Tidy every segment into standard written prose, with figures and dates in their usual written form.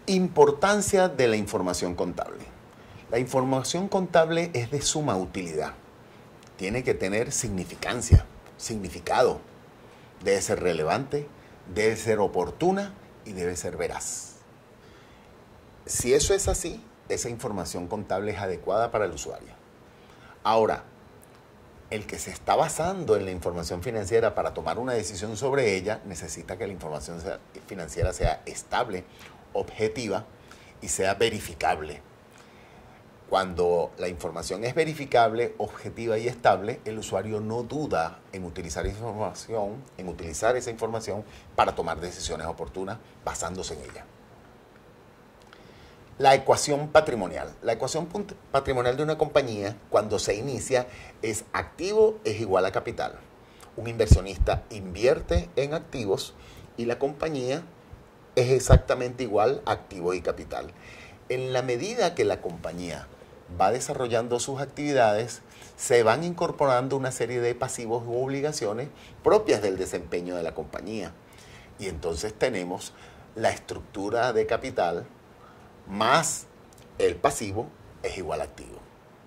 Importancia de la información contable. La información contable es de suma utilidad. Tiene que tener significancia, significado. Debe ser relevante, debe ser oportuna y debe ser veraz. Si eso es así, esa información contable es adecuada para el usuario. Ahora, el que se está basando en la información financiera para tomar una decisión sobre ella necesita que la información financiera sea estable, objetiva y sea verificable. Cuando la información es verificable, objetiva y estable, el usuario no duda en utilizar esa información para tomar decisiones oportunas basándose en ella. La ecuación patrimonial. La ecuación patrimonial de una compañía, cuando se inicia, es activo es igual a capital. Un inversionista invierte en activos y la compañía es exactamente igual a activos y capital. En la medida que la compañía va desarrollando sus actividades, se van incorporando una serie de pasivos u obligaciones propias del desempeño de la compañía. Y entonces tenemos la estructura de capital más el pasivo es igual a activo.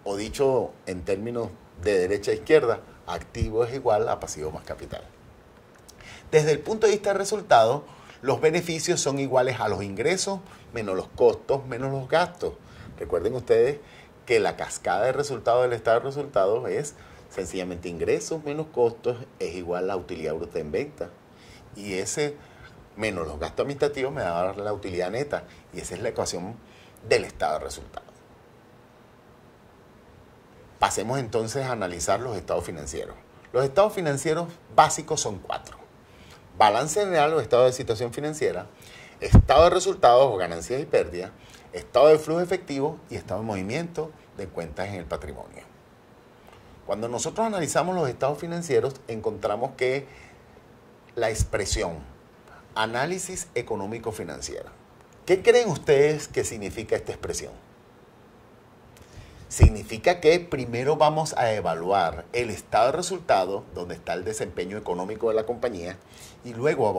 O dicho en términos de derecha a izquierda, activo es igual a pasivo más capital. Desde el punto de vista de resultados, los beneficios son iguales a los ingresos menos los costos menos los gastos. Recuerden ustedes que la cascada de resultados del estado de resultados es sencillamente ingresos menos costos es igual a utilidad bruta en venta. Y ese menos los gastos administrativos me va a dar la utilidad neta. Y esa es la ecuación del estado de resultados. Pasemos entonces a analizar los estados financieros. Los estados financieros básicos son 4. Balance general o estado de situación financiera, estado de resultados o ganancias y pérdidas, estado de flujo efectivo y estado de movimiento de cuentas en el patrimonio. Cuando nosotros analizamos los estados financieros, encontramos que la expresión análisis económico-financiero. ¿Qué creen ustedes que significa esta expresión? Significa que primero vamos a evaluar el estado de resultados, donde está el desempeño económico de la compañía, y luego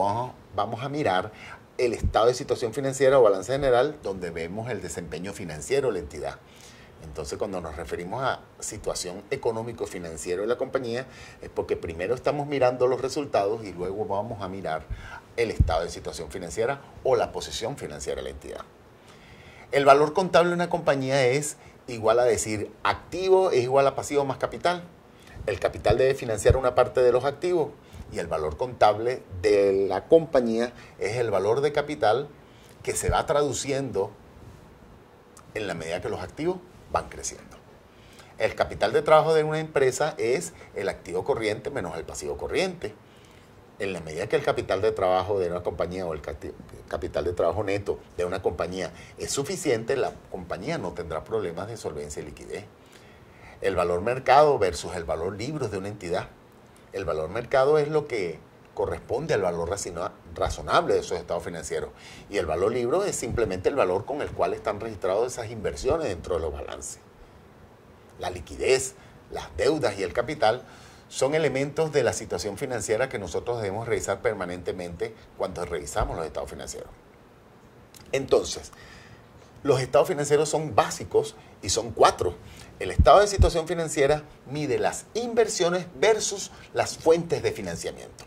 vamos a mirar el estado de situación financiera o balance general, donde vemos el desempeño financiero de la entidad. Entonces, cuando nos referimos a situación económico-financiera de la compañía, es porque primero estamos mirando los resultados y luego vamos a mirar el estado de situación financiera o la posición financiera de la entidad. El valor contable de una compañía es igual a decir activo es igual a pasivo más capital. El capital debe financiar una parte de los activos y el valor contable de la compañía es el valor de capital que se va traduciendo en la medida que los activos van creciendo. El capital de trabajo de una empresa es el activo corriente menos el pasivo corriente. En la medida que el capital de trabajo de una compañía o el capital de trabajo neto de una compañía es suficiente, la compañía no tendrá problemas de solvencia y liquidez. El valor mercado versus el valor libros de una entidad. El valor mercado es lo que corresponde al valor razonable de esos estados financieros. Y el valor libro es simplemente el valor con el cual están registradas esas inversiones dentro de los balances. La liquidez, las deudas y el capital son elementos de la situación financiera que nosotros debemos revisar permanentemente cuando revisamos los estados financieros. Entonces, los estados financieros son básicos y son 4. El estado de situación financiera mide las inversiones versus las fuentes de financiamiento.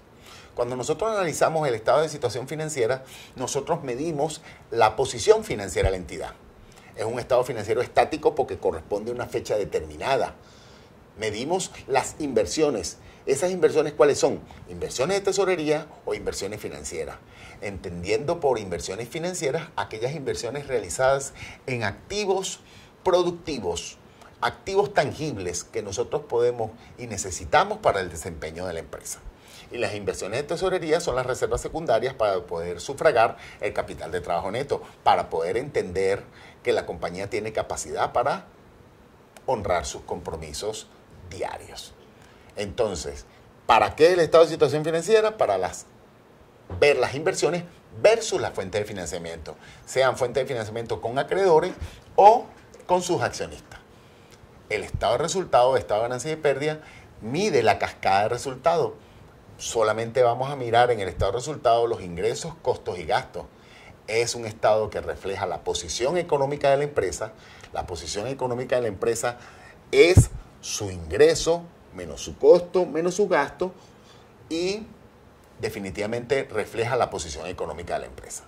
Cuando nosotros analizamos el estado de situación financiera, nosotros medimos la posición financiera de la entidad. Es un estado financiero estático porque corresponde a una fecha determinada. Medimos las inversiones. ¿Esas inversiones cuáles son? Inversiones de tesorería o inversiones financieras. Entendiendo por inversiones financieras aquellas inversiones realizadas en activos productivos, activos tangibles que nosotros podemos y necesitamos para el desempeño de la empresa. Y las inversiones de tesorería son las reservas secundarias para poder sufragar el capital de trabajo neto, para poder entender que la compañía tiene capacidad para honrar sus compromisos diarios. Entonces, ¿para qué el estado de situación financiera? Para ver las inversiones versus las fuentes de financiamiento, sean fuentes de financiamiento con acreedores o con sus accionistas. El estado de resultados, estado de ganancia y pérdida, mide la cascada de resultados. Solamente vamos a mirar en el estado de resultados los ingresos, costos y gastos. es un estado que refleja la posición económica de la empresa. La posición económica de la empresa es su ingreso menos su costo, menos su gasto, y definitivamente refleja la posición económica de la empresa.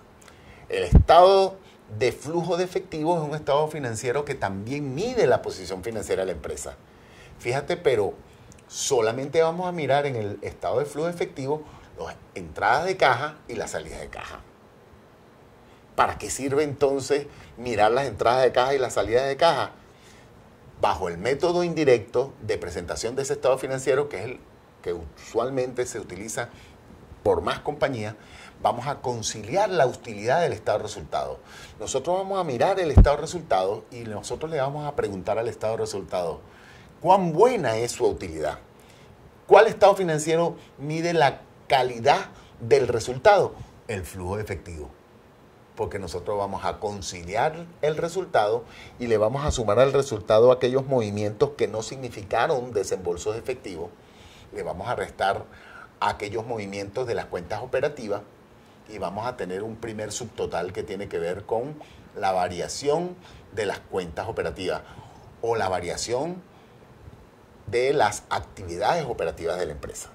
El estado de flujo de efectivo es un estado financiero que también mide la posición financiera de la empresa. Fíjate, pero solamente vamos a mirar en el estado de flujo de efectivo las entradas de caja y las salidas de caja. ¿Para qué sirve entonces mirar las entradas de caja y las salidas de caja? Bajo el método indirecto de presentación de ese estado financiero, que es el que usualmente se utiliza por más compañías, vamos a conciliar la utilidad del estado de resultado. Nosotros vamos a mirar el estado de resultado y nosotros le vamos a preguntar al estado de resultado cuán buena es su utilidad. ¿Cuál estado financiero mide la calidad del resultado? El flujo de efectivo. Porque nosotros vamos a conciliar el resultado y le vamos a sumar al resultado aquellos movimientos que no significaron desembolsos efectivos. Le vamos a restar aquellos movimientos de las cuentas operativas y vamos a tener un primer subtotal que tiene que ver con la variación de las cuentas operativas o la variación de las actividades operativas de la empresa.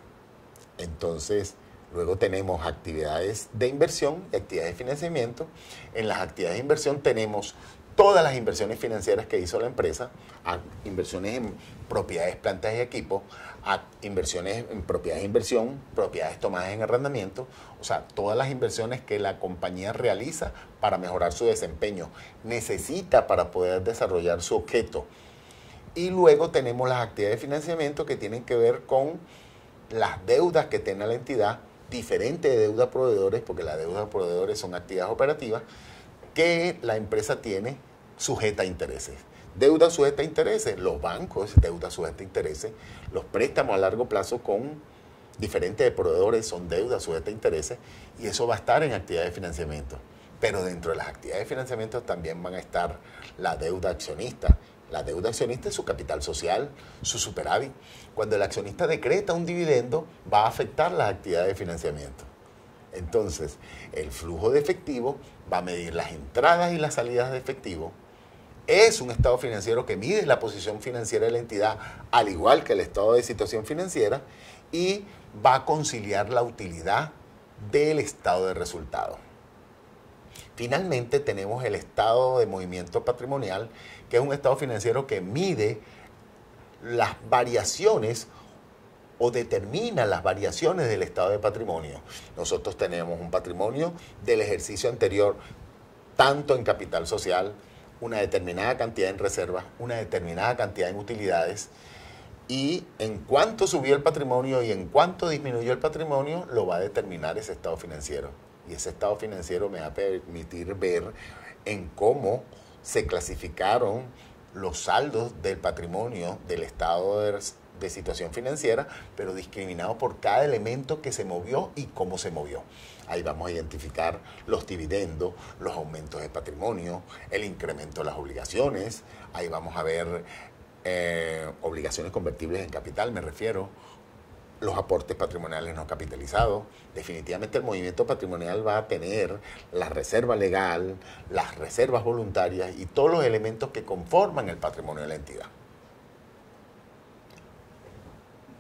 Entonces, luego tenemos actividades de inversión y actividades de financiamiento. En las actividades de inversión tenemos todas las inversiones financieras que hizo la empresa, inversiones en propiedades, plantas y equipos, inversiones en propiedades de inversión, propiedades tomadas en arrendamiento, o sea, todas las inversiones que la compañía realiza para mejorar su desempeño, necesita para poder desarrollar su objeto. Y luego tenemos las actividades de financiamiento que tienen que ver con las deudas que tenga la entidad, diferente de deuda a proveedores, porque las deudas a proveedores son actividades operativas que la empresa tiene sujeta a intereses. Deuda sujeta a intereses, los bancos, deuda sujeta a intereses, los préstamos a largo plazo con diferentes proveedores son deuda sujeta a intereses, y eso va a estar en actividades de financiamiento. Pero dentro de las actividades de financiamiento también van a estar la deuda accionista. La deuda accionista es su capital social, su superávit. Cuando el accionista decreta un dividendo, va a afectar las actividades de financiamiento. Entonces, el flujo de efectivo va a medir las entradas y las salidas de efectivo. Es un estado financiero que mide la posición financiera de la entidad, al igual que el estado de situación financiera, y va a conciliar la utilidad del estado de resultado. Finalmente tenemos el estado de movimiento patrimonial, que es un estado financiero que mide las variaciones o determina las variaciones del estado de patrimonio. Nosotros tenemos un patrimonio del ejercicio anterior, tanto en capital social, una determinada cantidad en reservas, una determinada cantidad en utilidades, y en cuánto subió el patrimonio y en cuánto disminuyó el patrimonio, lo va a determinar ese estado financiero. Y ese estado financiero me va a permitir ver en cómo se clasificaron los saldos del patrimonio del estado de situación financiera, pero discriminado por cada elemento que se movió y cómo se movió. Ahí vamos a identificar los dividendos, los aumentos de patrimonio, el incremento de las obligaciones. Ahí vamos a ver obligaciones convertibles en capital, me refiero, los aportes patrimoniales no capitalizados. Definitivamente el movimiento patrimonial va a tener la reserva legal, las reservas voluntarias y todos los elementos que conforman el patrimonio de la entidad.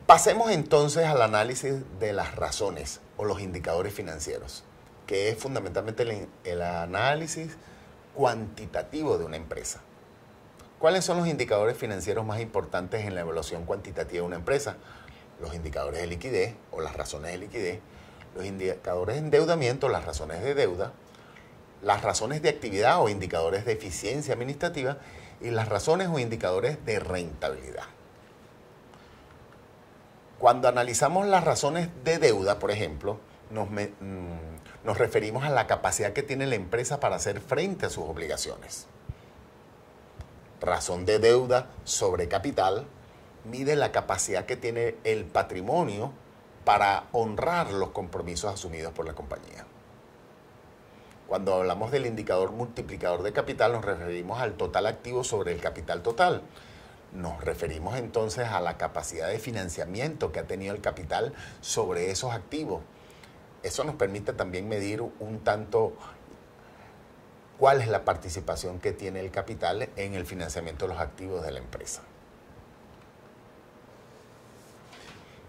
Pasemos entonces al análisis de las razones o los indicadores financieros, que es fundamentalmente el análisis cuantitativo de una empresa. ¿Cuáles son los indicadores financieros más importantes en la evaluación cuantitativa de una empresa? Los indicadores de liquidez o las razones de liquidez, los indicadores de endeudamiento, las razones de deuda, las razones de actividad o indicadores de eficiencia administrativa y las razones o indicadores de rentabilidad. Cuando analizamos las razones de deuda, por ejemplo, nos referimos a la capacidad que tiene la empresa para hacer frente a sus obligaciones. Razón de deuda sobre capital mide la capacidad que tiene el patrimonio para honrar los compromisos asumidos por la compañía. Cuando hablamos del indicador multiplicador de capital, nos referimos al total activo sobre el capital total. Nos referimos entonces a la capacidad de financiamiento que ha tenido el capital sobre esos activos. Eso nos permite también medir un tanto cuál es la participación que tiene el capital en el financiamiento de los activos de la empresa.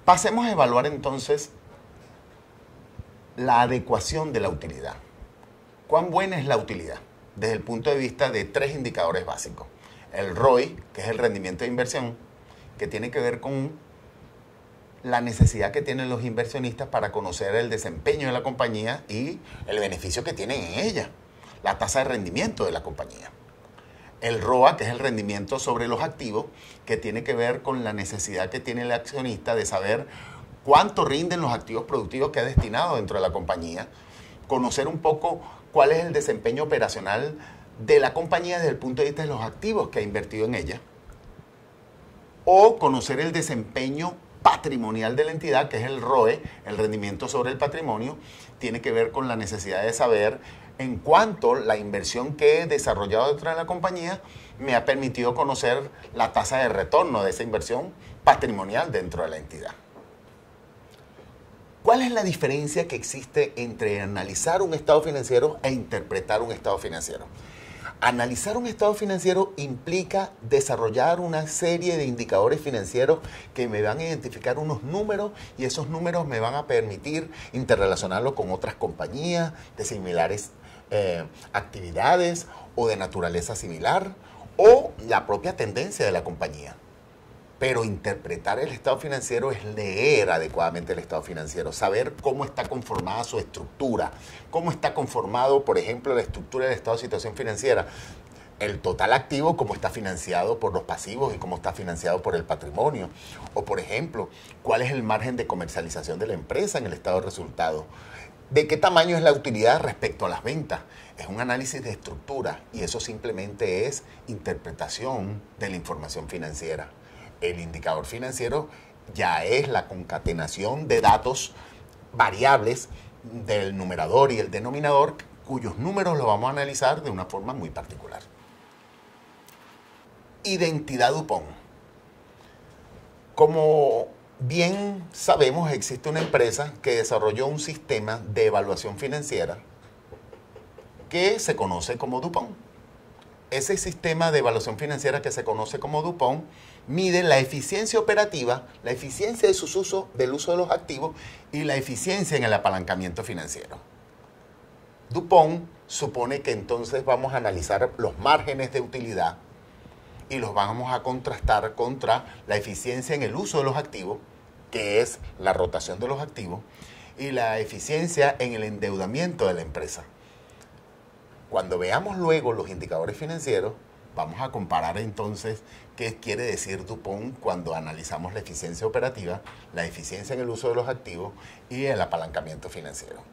Pasemos a evaluar entonces la adecuación de la utilidad. ¿Cuán buena es la utilidad? Desde el punto de vista de tres indicadores básicos. El ROI, que es el rendimiento de inversión, que tiene que ver con la necesidad que tienen los inversionistas para conocer el desempeño de la compañía y el beneficio que tienen en ella, la tasa de rendimiento de la compañía. El ROA, que es el rendimiento sobre los activos, que tiene que ver con la necesidad que tiene el accionista de saber cuánto rinden los activos productivos que ha destinado dentro de la compañía, conocer un poco cuál es el desempeño operacional de la compañía desde el punto de vista de los activos que ha invertido en ella, o conocer el desempeño patrimonial de la entidad, que es el ROE, el rendimiento sobre el patrimonio, tiene que ver con la necesidad de saber en cuánto la inversión que he desarrollado dentro de la compañía me ha permitido conocer la tasa de retorno de esa inversión patrimonial dentro de la entidad. ¿Cuál es la diferencia que existe entre analizar un estado financiero e interpretar un estado financiero? Analizar un estado financiero implica desarrollar una serie de indicadores financieros que me van a identificar unos números y esos números me van a permitir interrelacionarlo con otras compañías de similares actividades o de naturaleza similar o la propia tendencia de la compañía. Pero interpretar el estado financiero es leer adecuadamente el estado financiero, saber cómo está conformada su estructura, cómo está conformado, por ejemplo, la estructura del estado de situación financiera, el total activo, cómo está financiado por los pasivos y cómo está financiado por el patrimonio. O, por ejemplo, cuál es el margen de comercialización de la empresa en el estado de resultados. ¿De qué tamaño es la utilidad respecto a las ventas? Es un análisis de estructura y eso simplemente es interpretación de la información financiera. El indicador financiero ya es la concatenación de datos variables del numerador y el denominador, cuyos números los vamos a analizar de una forma muy particular. Identidad DuPont. Como bien sabemos, existe una empresa que desarrolló un sistema de evaluación financiera que se conoce como DuPont. Ese sistema de evaluación financiera que se conoce como DuPont mide la eficiencia operativa, la eficiencia de del uso de los activos y la eficiencia en el apalancamiento financiero. DuPont supone que entonces vamos a analizar los márgenes de utilidad y los vamos a contrastar contra la eficiencia en el uso de los activos, que es la rotación de los activos, y la eficiencia en el endeudamiento de la empresa. Cuando veamos luego los indicadores financieros, vamos a comparar entonces qué quiere decir DuPont cuando analizamos la eficiencia operativa, la eficiencia en el uso de los activos y el apalancamiento financiero.